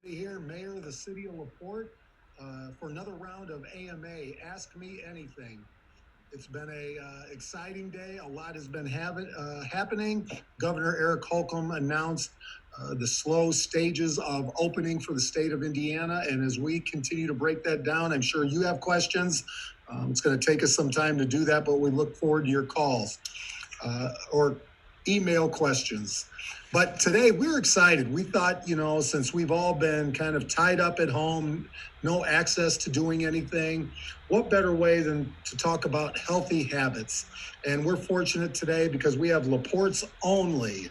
Here, Mayor of the City of LaPorte, for another round of AMA, Ask Me Anything. It's been a exciting day. A lot has been happening. Governor Eric Holcomb announced the slow stages of opening for the state of Indiana. And as we continue to break that down, I'm sure you have questions. It's going to take us some time to do that, but we look forward to your calls or email questions. But today we're excited. We thought, since we've all been kind of tied up at home, no access to doing anything, what better way than to talk about healthy habits? And we're fortunate today because we have LaPorte's only,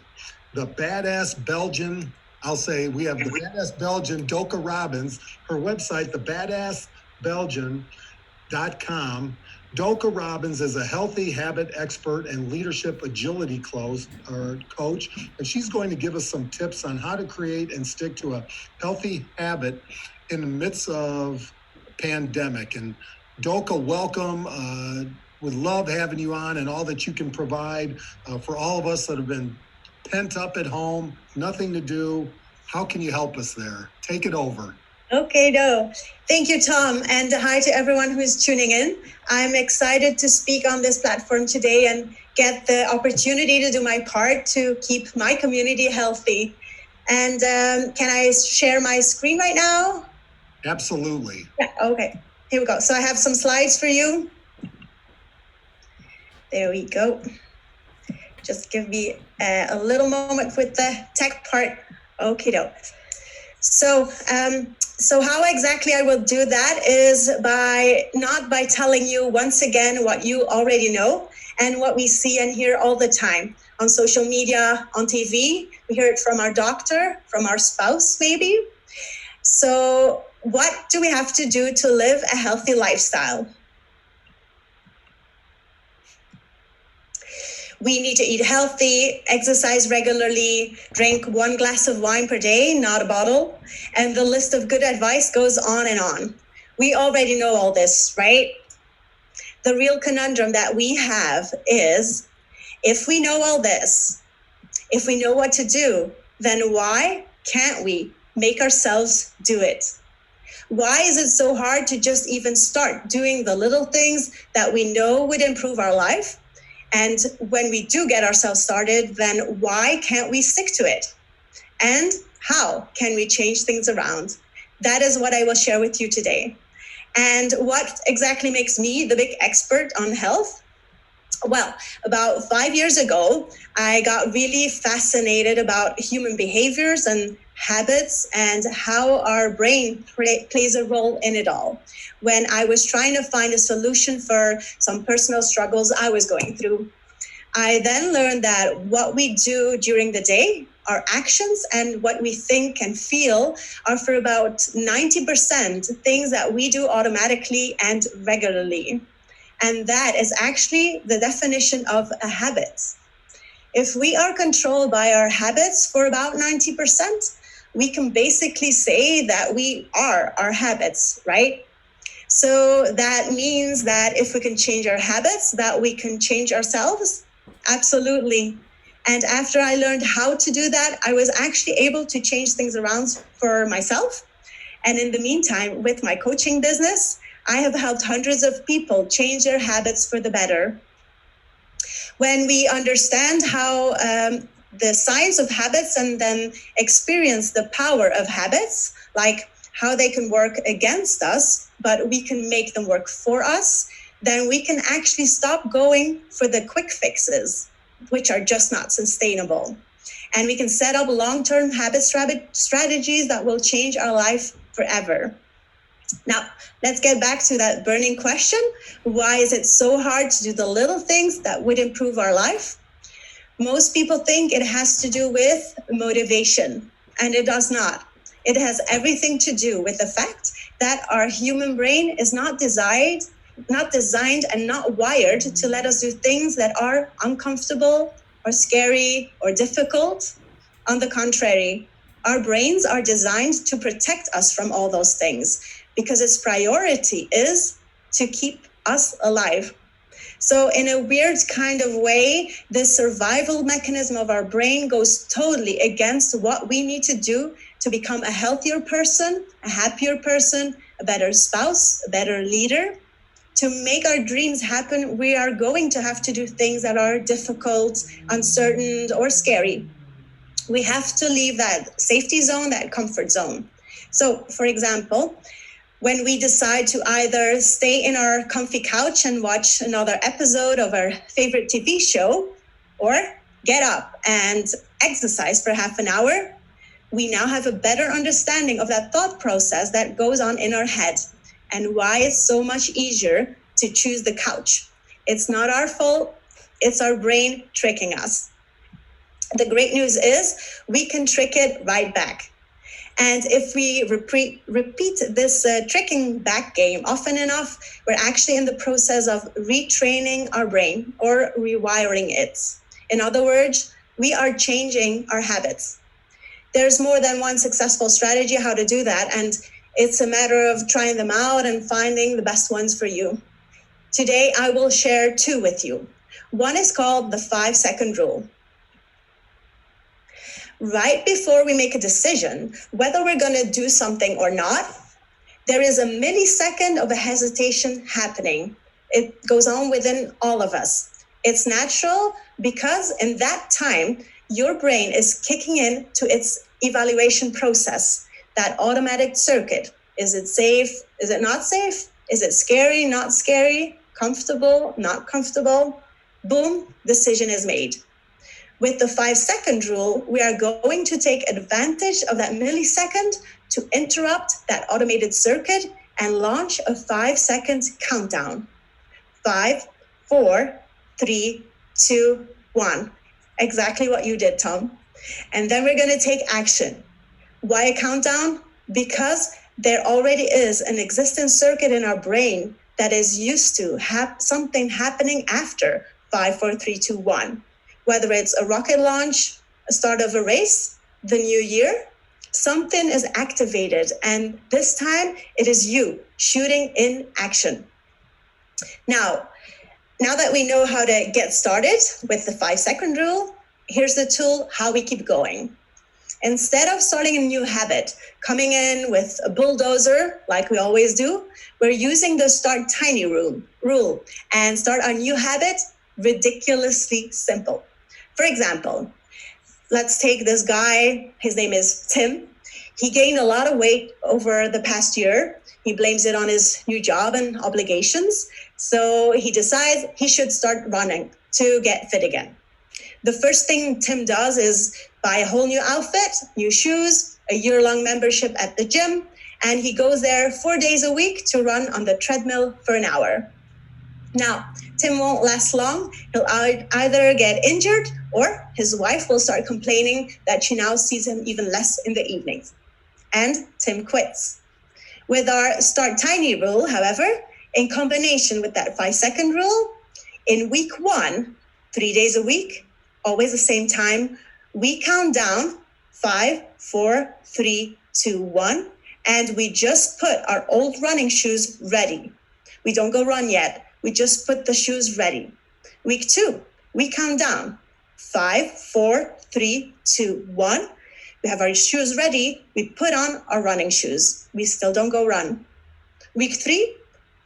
the badass Belgian, we have the badass Belgian, Deauke Robbens, her website, thebadassbelgian.com. Deauke Robbens is a healthy habit expert and leadership agility coach, and she's going to give us some tips on how to create and stick to a healthy habit in the midst of pandemic. And Deauke, welcome. Would love having you on and all that you can provide for all of us that have been pent up at home, nothing to do. How can you help us there? Take it over. Okay, no. Thank you, Tom, and hi to everyone who is tuning in. I'm excited to speak on this platform today and get the opportunity to do my part to keep my community healthy. And can I share my screen right now? Absolutely. Yeah, okay, here we go. So I have some slides for you. There we go. Just give me a little moment with the tech part. Okay, no. So how exactly I will do that is not by telling you once again what you already know and what we see and hear all the time on social media, on TV. We hear it from our doctor, from our spouse, maybe. So what do we have to do to live a healthy lifestyle? We need to eat healthy, exercise regularly, drink 1 glass of wine per day, not a bottle. And the list of good advice goes on and on. We already know all this, right? The real conundrum that we have is, if we know all this, if we know what to do, then why can't we make ourselves do it? Why is it so hard to just even start doing the little things that we know would improve our life? And when we do get ourselves started, then why can't we stick to it? And how can we change things around? That is what I will share with you today. And what exactly makes me the big expert on health? Well, about 5 years ago, I got really fascinated about human behaviors and habits and how our brain plays a role in it all. When I was trying to find a solution for some personal struggles I was going through, I then learned that what we do during the day, our actions and what we think and feel, are for about 90% things that we do automatically and regularly. And that is actually the definition of a habit. If we are controlled by our habits for about 90%, we can basically say that we are our habits, right? So that means that if we can change our habits, that we can change ourselves. Absolutely. And after I learned how to do that, I was actually able to change things around for myself. And in the meantime, with my coaching business, I have helped hundreds of people change their habits for the better. When we understand how the science of habits and then experience the power of habits, like how they can work against us, but we can make them work for us, then we can actually stop going for the quick fixes, which are just not sustainable. And we can set up long-term habit strategies that will change our life forever. Now, let's get back to that burning question. Why is it so hard to do the little things that would improve our life? Most people think it has to do with motivation, and it does not. It has everything to do with the fact that our human brain is not designed and not wired to let us do things that are uncomfortable or scary or difficult. On the contrary, our brains are designed to protect us from all those things because its priority is to keep us alive. So in a weird kind of way, the survival mechanism of our brain goes totally against what we need to do to become a healthier person, a happier person, a better spouse, a better leader. To make our dreams happen, we are going to have to do things that are difficult, uncertain, or scary. We have to leave that safety zone, that comfort zone. So, for example, when we decide to either stay in our comfy couch and watch another episode of our favorite TV show, or get up and exercise for half an hour, we now have a better understanding of that thought process that goes on in our head and why it's so much easier to choose the couch. It's not our fault, it's our brain tricking us. The great news is we can trick it right back. And if we repeat this tricking back game often enough, we're actually in the process of retraining our brain or rewiring it. In other words, we are changing our habits. There's more than one successful strategy how to do that, and it's a matter of trying them out and finding the best ones for you. Today, I will share two with you. One is called the 5-second rule. Right before we make a decision, whether we're going to do something or not, there is a millisecond of a hesitation happening. It goes on within all of us. It's natural because in that time, your brain is kicking in to its evaluation process, that automatic circuit. Is it safe? Is it not safe? Is it scary? Not scary? Comfortable? Not comfortable? Boom, decision is made. With the 5-second rule, we are going to take advantage of that millisecond to interrupt that automated circuit and launch a 5-second countdown. 5, 4, 3, 2, 1. Exactly what you did, Tom. And then we're going to take action. Why a countdown? Because there already is an existing circuit in our brain that is used to have something happening after 5, 4, 3, 2, 1. Whether it's a rocket launch, a start of a race, the new year, something is activated. And this time it is you shooting in action. Now that we know how to get started with the 5-second rule, here's the tool, how we keep going. Instead of starting a new habit, coming in with a bulldozer like we always do, we're using the start tiny rule and start our new habit ridiculously simple. For example, let's take this guy. His name is Tim. He gained a lot of weight over the past year. He blames it on his new job and obligations. So he decides he should start running to get fit again. The first thing Tim does is buy a whole new outfit, new shoes, a year-long membership at the gym, and he goes there 4 days a week to run on the treadmill for an hour. Now, Tim won't last long. He'll either get injured or his wife will start complaining that she now sees him even less in the evenings. And Tim quits. With our start tiny rule, however, in combination with that 5-second rule, in week 1, 3 days a week, always the same time, we count down 5, 4, 3, 2, 1, and we just put our old running shoes ready. We don't go run yet. We just put the shoes ready. Week 2, we count down 5, 4, 3, 2, 1. We have our shoes ready. We put on our running shoes. We still don't go run. Week 3,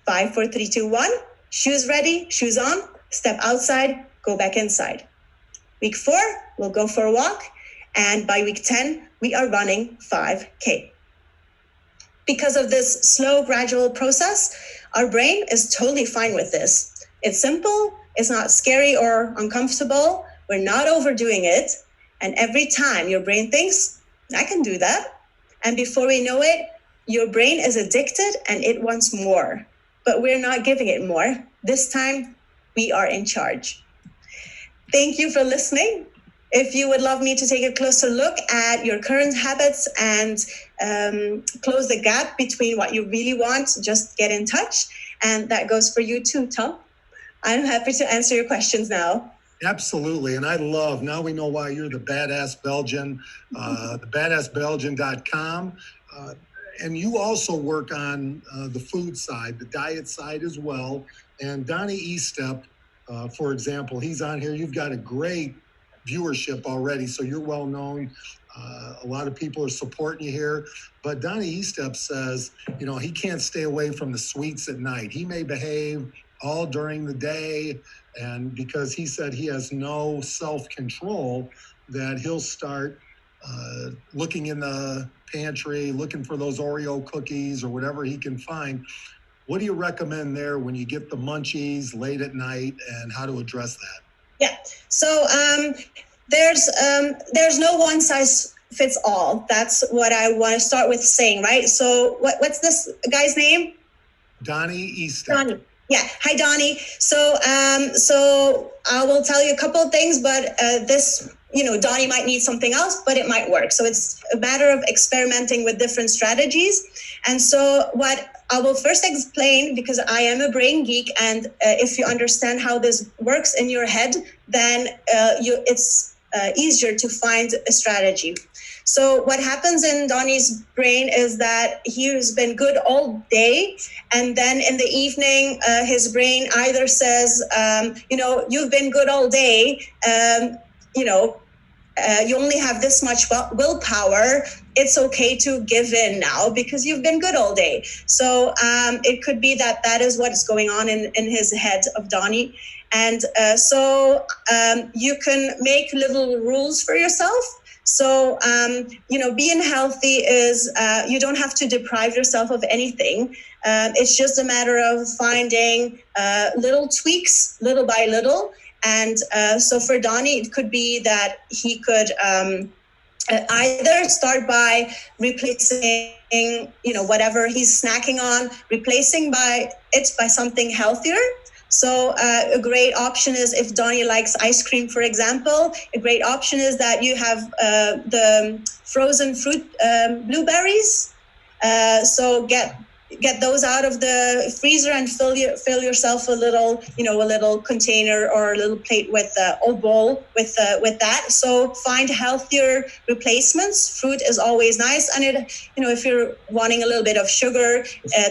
5, 4, 3, 2, 1. Shoes ready, shoes on, step outside, go back inside. Week 4, we'll go for a walk. And by week 10, we are running 5K. Because of this slow, gradual process, our brain is totally fine with this. It's simple, it's not scary or uncomfortable, we're not overdoing it, and every time your brain thinks, I can do that, and before we know it, your brain is addicted and it wants more. But we're not giving it more. This time, we are in charge. Thank you for listening. If you would love me to take a closer look at your current habits and close the gap between what you really want, just get in touch. And that goes for you too, Tom. I'm happy to answer your questions now. Absolutely. And I love, now we know why you're the Badass Belgian, the badassbelgian.com. And you also work on the food side, the diet side as well. And Donnie Estep, for example, he's on here. You've got a great viewership already, so you're well known. A lot of people are supporting you here. But Donnie Estep says, he can't stay away from the sweets at night. He may behave all during the day, and because he said he has no self-control, that he'll start looking in the pantry, looking for those Oreo cookies or whatever he can find. What do you recommend there when you get the munchies late at night, and how to address that? Yeah. So there's no one size fits all. That's what I want to start with saying, right? So what's this guy's name? Donnie Estep. Donnie. Yeah. Hi, Donnie. So I will tell you a couple of things, but this, Donnie might need something else, but it might work. So it's a matter of experimenting with different strategies. And so what I will first explain, because I am a brain geek, and if you understand how this works in your head, then it's easier to find a strategy. So what happens in Donnie's brain is that he has been good all day, and then in the evening, his brain either says, you've been good all day, you only have this much willpower. It's okay to give in now because you've been good all day. So it could be that is what is going on in his head of Donnie. And so you can make little rules for yourself. So, being healthy is, you don't have to deprive yourself of anything. It's just a matter of finding little tweaks, little by little. And so for Donnie, it could be that he could either start by replacing, whatever he's snacking on, replacing by something healthier. So a great option is, if Donnie likes ice cream, for example, a great option is that you have the frozen fruit blueberries. So get those out of the freezer and fill yourself a little container or a little plate with or bowl with that. So find healthier replacements. Fruit is always nice, and if you're wanting a little bit of sugar,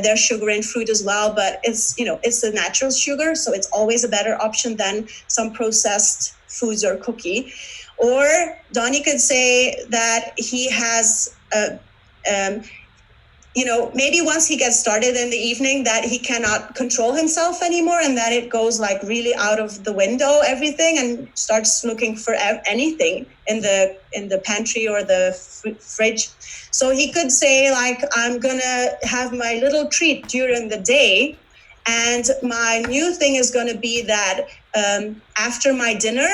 there's sugar in fruit as well, but it's the natural sugar, so it's always a better option than some processed foods or cookie. Or Donnie could say that he has maybe once he gets started in the evening, that he cannot control himself anymore, and that it goes like really out of the window, everything, and starts looking for anything in the pantry or the fridge. So he could say, like, I'm gonna have my little treat during the day, and my new thing is gonna be that after my dinner,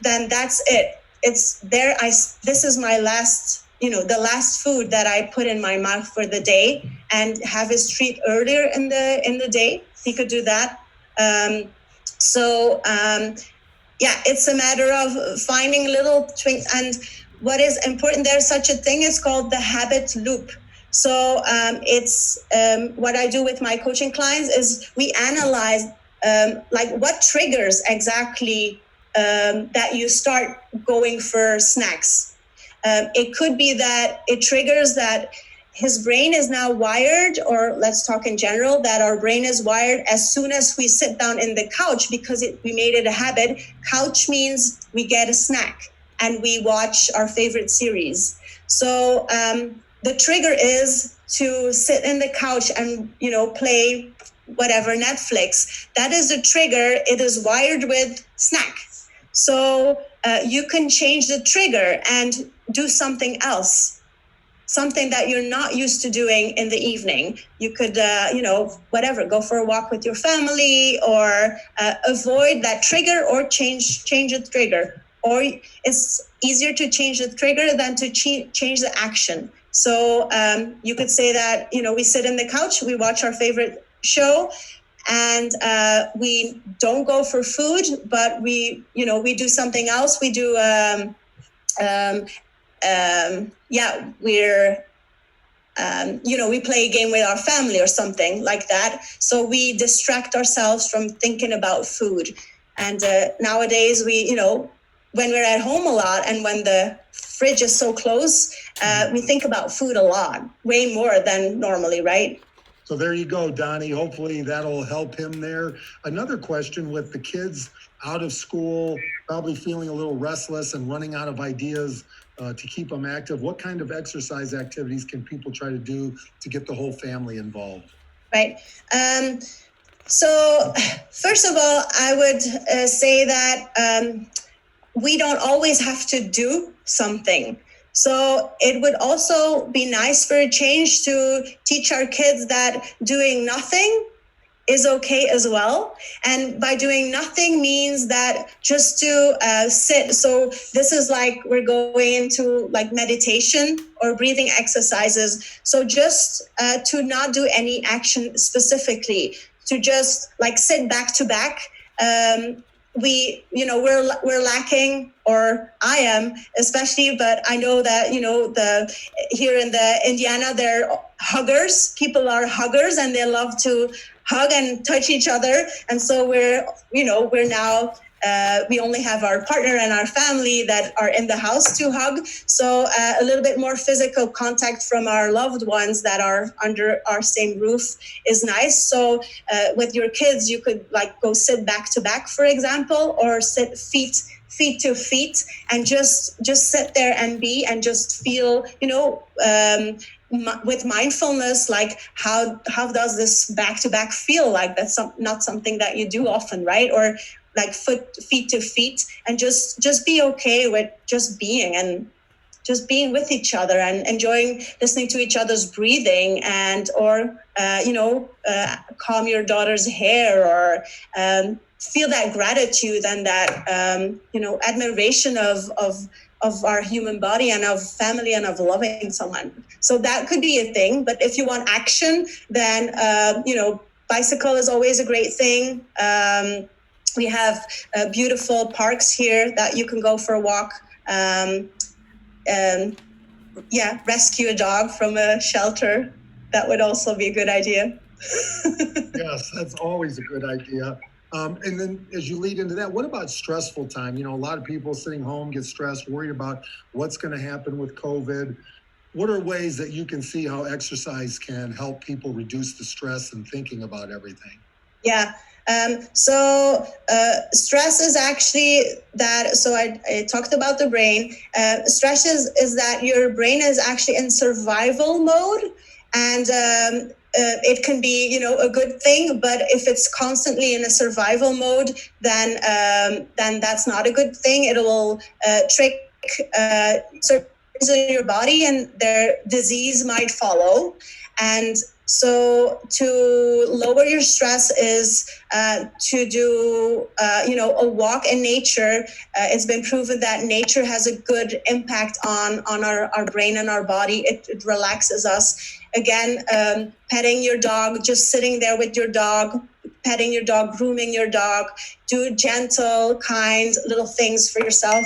then that's it. It's there. This is my last. The last food that I put in my mouth for the day, and have his treat earlier in the day. He could do that. It's a matter of finding little things. And what is important, there's such a thing, it's called the habit loop. So it's what I do with my coaching clients is we analyze what triggers exactly that you start going for snacks. It could be that it triggers that his brain is now wired, or let's talk in general, that our brain is wired as soon as we sit down in the couch, because we made it a habit. Couch means we get a snack and we watch our favorite series. So the trigger is to sit in the couch and, play whatever, Netflix. That is the trigger. It is wired with snack. So you can change the trigger and do something else, something that you're not used to doing in the evening. You could, go for a walk with your family, or avoid that trigger, or change the trigger. Or it's easier to change the trigger than to change the action. So you could say that, we sit in the couch, we watch our favorite show, and we don't go for food, but we do something else. We do, we play a game with our family or something like that. So we distract ourselves from thinking about food. And nowadays when we're at home a lot, and when the fridge is so close, we think about food a lot, way more than normally, right? So there you go, Donnie. Hopefully that'll help him there. Another question with the kids out of school, probably feeling a little restless and running out of ideas to keep them active, what kind of exercise activities can people try to do to get the whole family involved? Right. So, first of all, I would say that we don't always have to do something. So it would also be nice for a change to teach our kids that doing nothing is okay as well. And by doing nothing means that just to sit. So this is like we're going into like meditation or breathing exercises. So just to not do any action specifically, to just like sit back to back. We're lacking, or I am especially, but I know that here in the Indiana, they're huggers. People are huggers, and they love to hug and touch each other. And so we're now we only have our partner and our family that are in the house to hug. So a little bit more physical contact from our loved ones that are under our same roof is nice. So with your kids, you could like go sit back to back, for example, or sit feet to feet and just sit there and be and just feel, with mindfulness, like how does this back to back feel like? That's not something that you do often, right? Or like feet to feet, and just be okay with just being and just being with each other and enjoying listening to each other's breathing, and or comb your daughter's hair, or feel that gratitude and that admiration of our human body and of family and of loving someone. So that could be a thing. But if you want action, then bicycle is always a great thing. We have beautiful parks here that you can go for a walk. Rescue a dog from a shelter. That would also be a good idea. Yes, that's always a good idea. And then as you lead into that, what about stressful time? A lot of people sitting home get stressed, worried about what's going to happen with COVID. What are ways that you can see how exercise can help people reduce the stress and thinking about everything? Yeah. So stress is actually that. So I talked about the brain. Stress is that your brain is actually in survival mode, and it can be a good thing. But if it's constantly in a survival mode, then that's not a good thing. It will trick certain in your body, and their disease might follow. And so to lower your stress is to do, a walk in nature. It's been proven that nature has a good impact on our brain and our body. It relaxes us. Again, petting your dog, just sitting there with your dog, petting your dog, grooming your dog, do gentle, kind little things for yourself.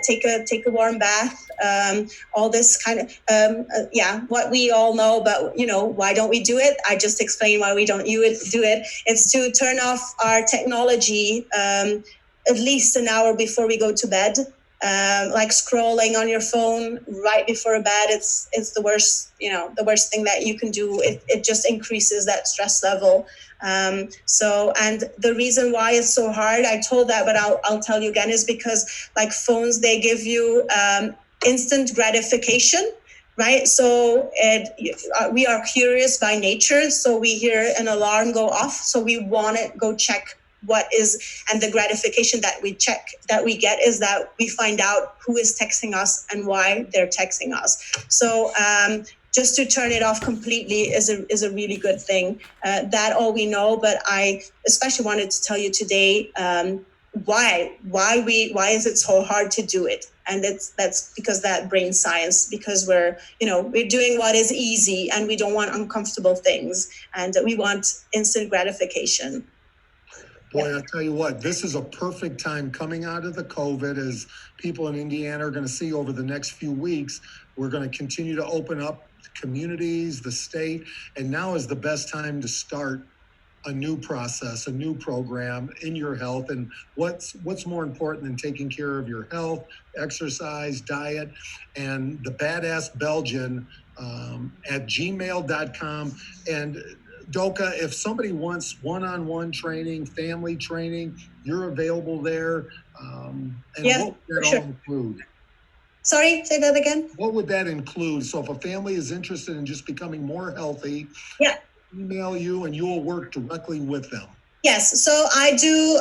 Take a warm bath. All this kind of what we all know, but why don't we do it? I just explained why we don't do it. It's to turn off our technology at least an hour before we go to bed. Like scrolling on your phone right before bed, it's the worst, the worst thing that you can do. It just increases that stress level. And the reason why it's so hard, I told that, but I'll tell you again, is because like phones, they give you instant gratification, right? So we are curious by nature. So we hear an alarm go off. So we want to go check what is, and the gratification that we get is that we find out who is texting us and why they're texting us. So just to turn it off completely is a really good thing. That all we know, but I especially wanted to tell you today why is it so hard to do it? And that's because that brain science, because we're doing what is easy, and we don't want uncomfortable things, and we want instant gratification. Boy, I tell you what, this is a perfect time coming out of the COVID, as people in Indiana are going to see over the next few weeks. We're going to continue to open up communities, the state, and now is the best time to start a new process, a new program in your health. And what's more important than taking care of your health, exercise, diet, and the Badass Belgian at gmail.com. And Deauke, if somebody wants one-on-one training, family training, you're available there. And Yeah, what would that for sure. all include? Sorry, say that again. What would that include? So if a family is interested in just becoming more healthy, Yeah. email you and you will work directly with them. Yes, so I do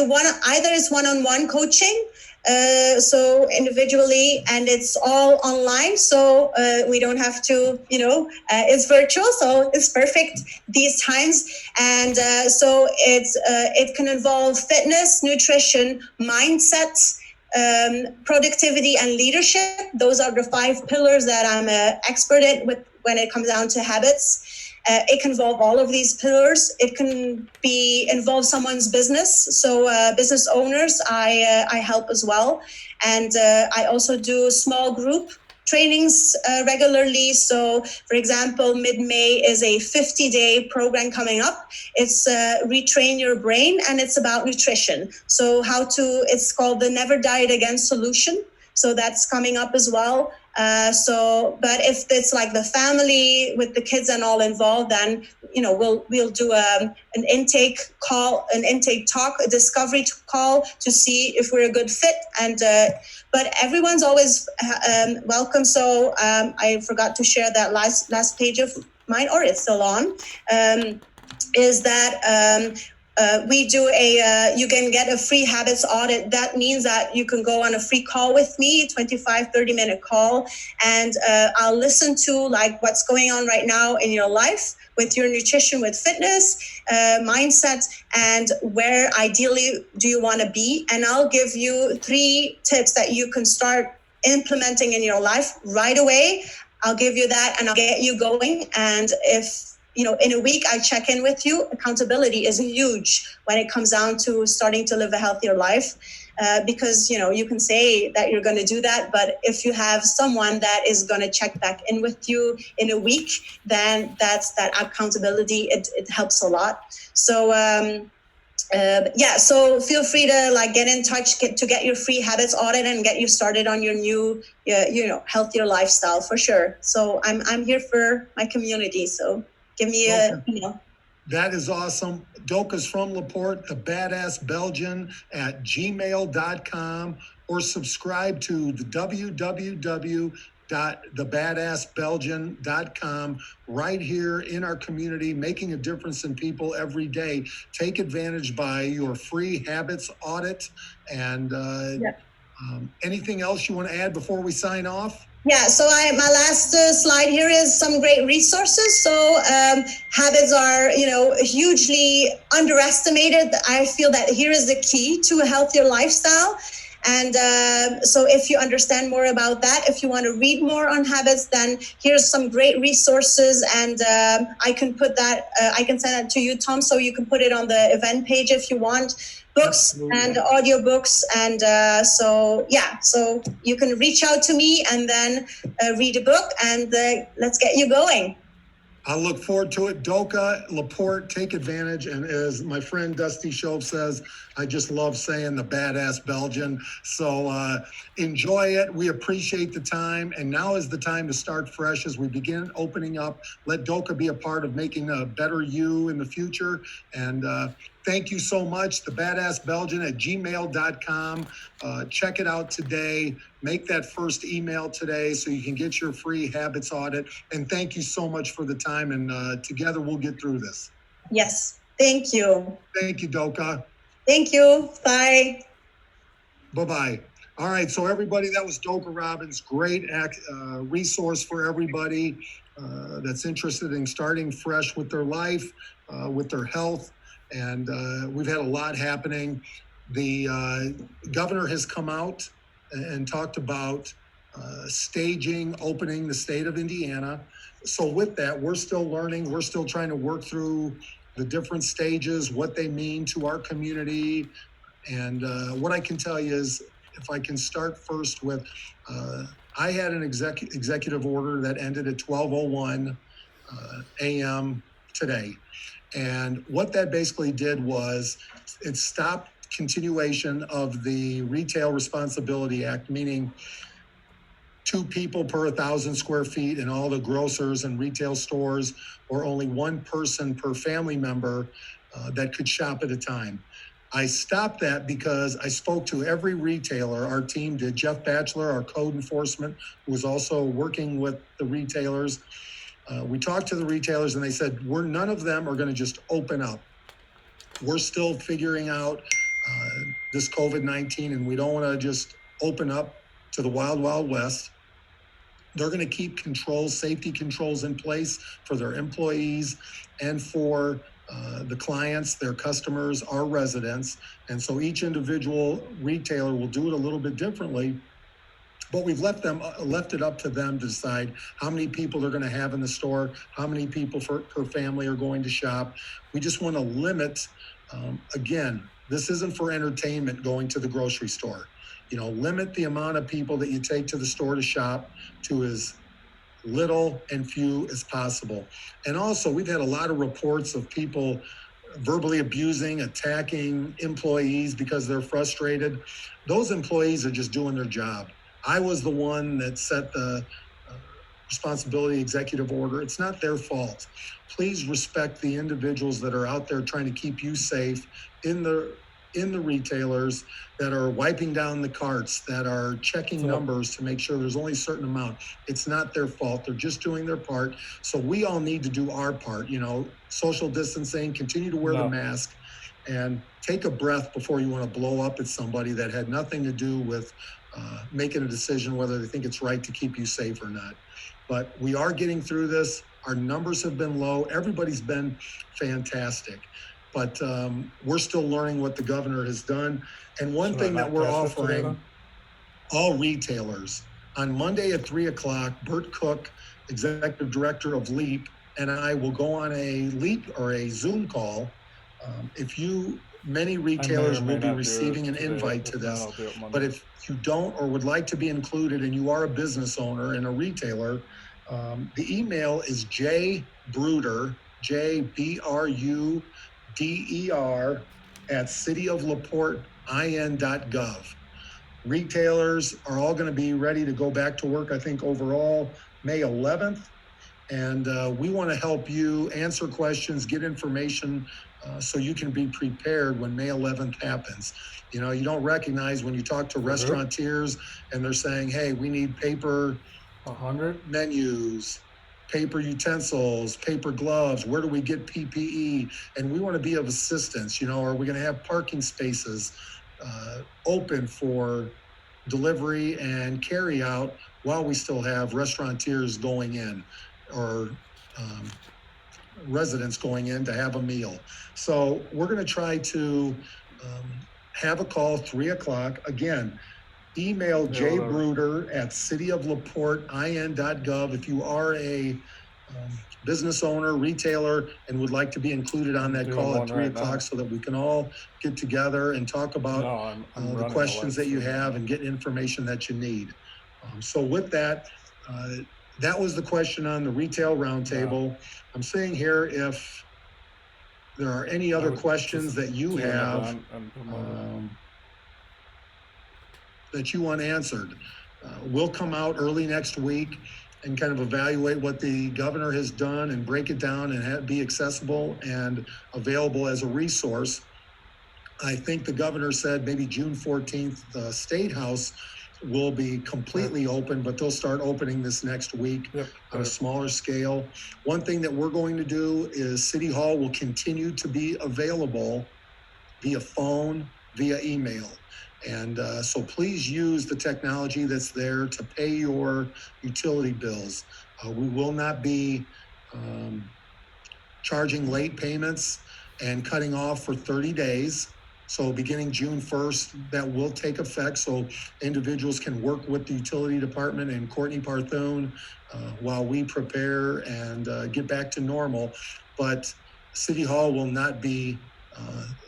one, either it's one-on-one coaching, so individually, and it's all online, so we don't have to, it's virtual, so it's perfect these times. And so it can involve fitness, nutrition, mindset, productivity, and leadership. Those are the 5 pillars that I'm an expert in with when it comes down to habits. It can involve all of these pillars. It can involve someone's business. So business owners, I help as well. And I also do small group trainings regularly. So for example, mid-May is a 50-day program coming up. It's Retrain Your Brain, and it's about nutrition. So it's called the Never Diet Again Solution. So that's coming up as well. But if it's like the family with the kids and all involved, then we'll do an intake call, an intake talk, a discovery call to see if we're a good fit. And but everyone's always welcome. So I forgot to share that last page of mine, or it's still on. Is that we do you can get a free habits audit. That means that you can go on a free call with me, 30-minute call, and I'll listen to like what's going on right now in your life with your nutrition, with fitness, mindset, and where ideally do you want to be. And I'll give you 3 tips that you can start implementing in your life right away. I'll give you that and I'll get you going. And if in a week, I check in with you. Accountability is huge when it comes down to starting to live a healthier life, because, you can say that you're going to do that. But if you have someone that is going to check back in with you in a week, then that's that accountability. It helps a lot. So, so feel free to get in touch, to get your free habits audit and get you started on your new, healthier lifestyle for sure. So I'm here for my community. So give me That is awesome. Deauke's from Laporte, the Badass Belgian at gmail.com, or subscribe to the www.thebadassbelgian.com right here in our community, making a difference in people every day. Take advantage by your free habits audit. And anything else you want to add before we sign off? Yeah, so my last slide here is some great resources. So habits are, hugely underestimated. I feel that here is the key to a healthier lifestyle. And so if you understand more about that, if you want to read more on habits, then here's some great resources. And I can put that, I can send that to you, Tom, so you can put it on the event page if you want. Books Absolutely. And audiobooks. And so you can reach out to me and then read a book, and let's get you going. I look forward to it. Deauke, Laporte, take advantage. And as my friend Dusty Shove says, I just love saying the Badass Belgian. So enjoy it. We appreciate the time. And now is the time to start fresh as we begin opening up. Let Deauke be a part of making a better you in the future. And thank you so much. The Badass Belgian at gmail.com. Check it out today. Make that first email today so you can get your free habits audit. And thank you so much for the time. And together we'll get through this. Yes. Thank you. Thank you, Deauke. Thank you. Bye. Bye-bye. All right. So everybody, that was Deauke Robbens. Great resource for everybody that's interested in starting fresh with their life, with their health. And we've had a lot happening. The governor has come out and talked about staging, opening the state of Indiana. So with that, we're still learning. We're still trying to work through the different stages, what they mean to our community. And what I can tell you is, if I can start first with, I had an executive order that ended at 12:01 a.m. today. And what that basically did was it stopped continuation of the Retail Responsibility Act, meaning 2 people per 1,000 square feet in all the grocers and retail stores, or only 1 person per family member that could shop at a time. I stopped that because I spoke to every retailer. Our team did. Jeff Batchelor, our code enforcement, who was also working with the retailers. We talked to the retailers and they said, none of them are going to just open up. We're still figuring out this COVID-19, and we don't want to just open up to the wild, wild west. They're going to keep safety controls in place for their employees and for the clients, their customers, our residents. And so each individual retailer will do it a little bit differently. But we've left it up to them to decide how many people they're going to have in the store, how many people per family are going to shop. We just want to limit, again, this isn't for entertainment going to the grocery store. Limit the amount of people that you take to the store to shop to as little and few as possible. And also, we've had a lot of reports of people verbally abusing, attacking employees because they're frustrated. Those employees are just doing their job. I was the one that set the responsibility executive order. It's not their fault. Please respect the individuals that are out there trying to keep you safe in the retailers, that are wiping down the carts, that are checking numbers to make sure there's only a certain amount. It's not their fault. They're just doing their part. So we all need to do our part, social distancing, continue to wear the mask, and take a breath before you want to blow up at somebody that had nothing to do with making a decision whether they think it's right to keep you safe or not. But we are getting through this. Our numbers have been low. Everybody's been fantastic. But we're still learning what the governor has done. And one thing that we're offering all retailers on Monday at 3:00, Bert Cook, executive director of LEAP, and I will go on a LEAP or a Zoom call. Many retailers will be receiving an invite to this. But if you don't or would like to be included and you are a business owner and a retailer, the email is jbruder, JBRUDER, at cityoflaportein.gov. Retailers are all going to be ready to go back to work, I think, overall May 11th. And we want to help you answer questions, get information so you can be prepared when May 11th happens. You don't recognize when you talk to restaurateurs and they're saying, hey, we need paper 100 menus, paper utensils, paper gloves. Where do we get PPE? And we want to be of assistance. Are we going to have parking spaces open for delivery and carry out while we still have restaurateurs going in, or residents going in to have a meal? So we're going to try to have a call 3:00. Again, email jbruder at cityoflaportein.gov if you are a business owner, retailer, and would like to be included on that call at 3:00 so that we can all get together and talk about the questions that you have and get information that you need. So with that, that was the question on the retail roundtable. I'm saying here if there are any other questions that you have that you want answered. We'll come out early next week and kind of evaluate what the governor has done and break it down and be accessible and available as a resource. I think the governor said maybe June 14th, the State House will be completely open, but they'll start opening this next week on a smaller scale. One thing that we're going to do is City Hall will continue to be available via phone, via email. And so please use the technology that's there to pay your utility bills. We will not be charging late payments and cutting off for 30 days. So beginning June 1st, that will take effect. So individuals can work with the utility department and Courtney Parthune while we prepare and get back to normal. But City Hall will not be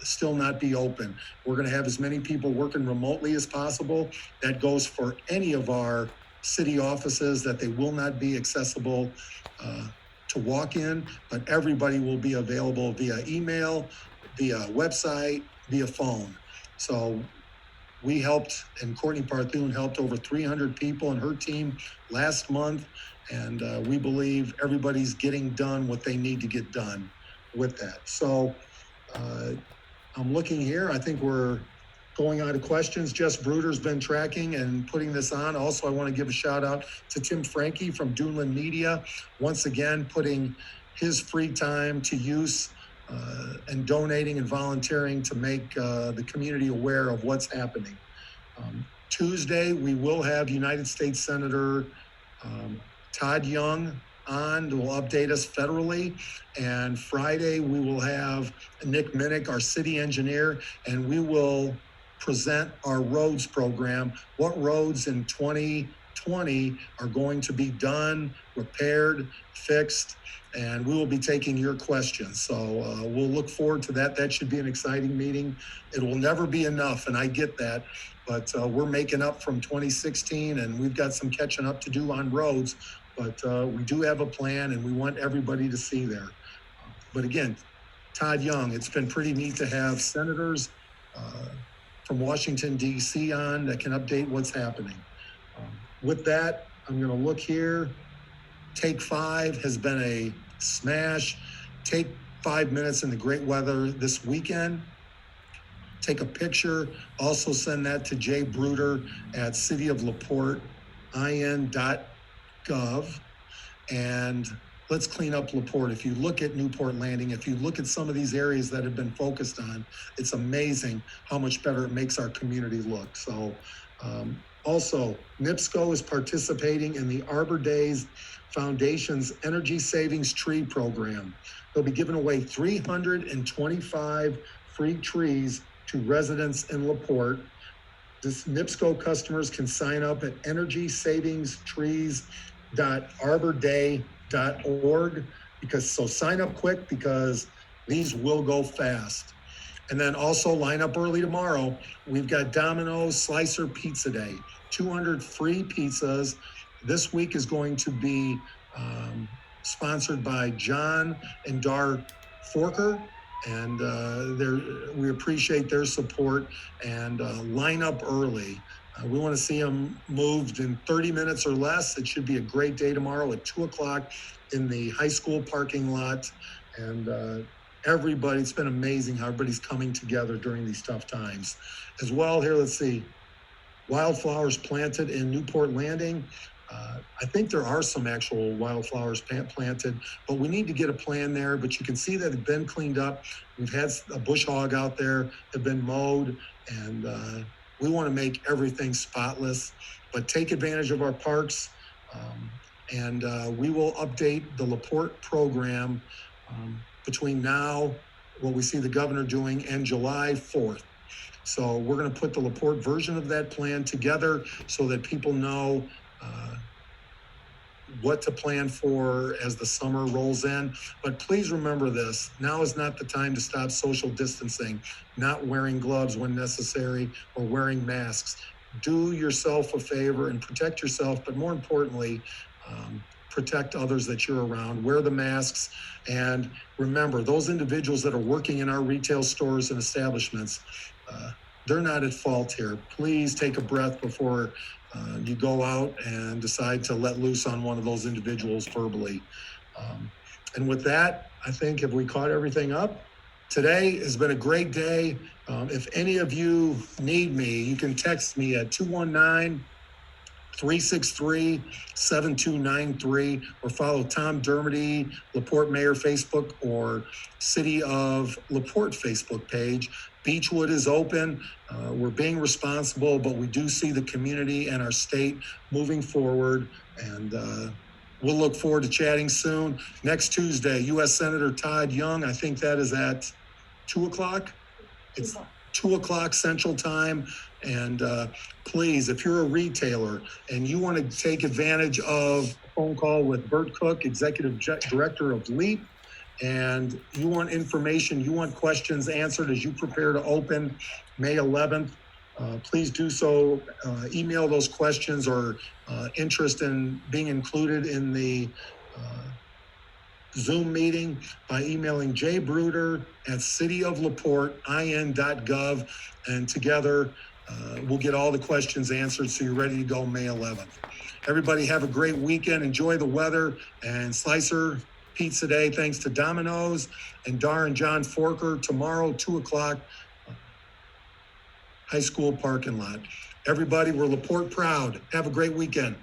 still not be open. We're going to have as many people working remotely as possible. That goes for any of our city offices, that they will not be accessible to walk in, but everybody will be available via email, via website, via phone. So we helped, and Courtney Parthune helped over 300 people and her team last month. And we believe everybody's getting done what they need to get done with that. So I'm looking here. I think we're going on to questions. Jess Bruder's been tracking and putting this on. Also, I want to give a shout out to Tim Frankie from Duneland Media, once again putting his free time to use and donating and volunteering to make the community aware of what's happening. Tuesday, we will have United States Senator Todd Young on who will update us federally. And Friday, we will have Nick Minnick, our city engineer, and we will present our roads program, what roads in 2020 are going to be done, repaired, fixed, and we will be taking your questions. So we'll look forward to that. That should be an exciting meeting. It will never be enough, and I get that, but we're making up from 2016, and we've got some catching up to do on roads, but we do have a plan, and we want everybody to see there. But again, Todd Young, it's been pretty neat to have senators from Washington, D.C. on that can update what's happening. With that, I'm going to look here. Take 5 has been a smash. Take 5 minutes in the great weather this weekend. Take a picture. Also send that to Jay Bruder at cityoflaportein.gov. And let's clean up LaPorte. If you look at Newport Landing, if you look at some of these areas that have been focused on, it's amazing how much better it makes our community look. So also, NIPSCO is participating in the Arbor Days Foundation's Energy Savings Tree Program. They'll be giving away 325 free trees to residents in LaPorte. This NIPSCO customers can sign up at energysavingstrees.arborday.org so sign up quick because these will go fast. And then also line up early tomorrow. We've got Domino's Slicer Pizza Day, 200 free pizzas. This week is going to be sponsored by John and Dar Forker. And we appreciate their support and line up early. We want to see them moved in 30 minutes or less. It should be a great day tomorrow at 2 o'clock in the high school parking lot. And it's been amazing how everybody's coming together during these tough times. As well, here, let's see, wildflowers planted in Newport Landing. I think there are some actual wildflowers planted, but we need to get a plan there. But you can see that they've been cleaned up. We've had a bush hog out there, have been mowed, and we want to make everything spotless. But take advantage of our parks, and we will update the LaPorte program between now, what we see the governor doing, and July 4th. So we're going to put the LaPorte version of that plan together so that people know what to plan for as the summer rolls in. But please remember this, now is not the time to stop social distancing, not wearing gloves when necessary, or wearing masks. Do yourself a favor and protect yourself, but more importantly, protect others that you're around. Wear the masks. And remember, those individuals that are working in our retail stores and establishments, they're not at fault here. Please take a breath before you go out and decide to let loose on one of those individuals verbally. And with that, I think, have we caught everything up? Today has been a great day. If any of you need me, you can text me at 219-363-7293 or follow Tom Dermody, LaPorte Mayor Facebook, or City of LaPorte Facebook page. Beechwood is open. We're being responsible, but we do see the community and our state moving forward, and we'll look forward to chatting soon. Next Tuesday, U.S. Senator Todd Young, I think that is at 2 o'clock. It's 2 o'clock Central Time. And please, if you're a retailer and you want to take advantage of a phone call with Bert Cook, Executive Director of LEAP, and you want information, you want questions answered as you prepare to open May 11th, please do so. Email those questions or interest in being included in the Zoom meeting by emailing jbruder@cityoflaportein.gov, and together we'll get all the questions answered so you're ready to go May 11th. Everybody have a great weekend. Enjoy the weather. And Slicer Pizza Day, thanks to Domino's and Dar and John Forker. Tomorrow, 2 o'clock, high school parking lot. Everybody, we're LaPorte proud. Have a great weekend.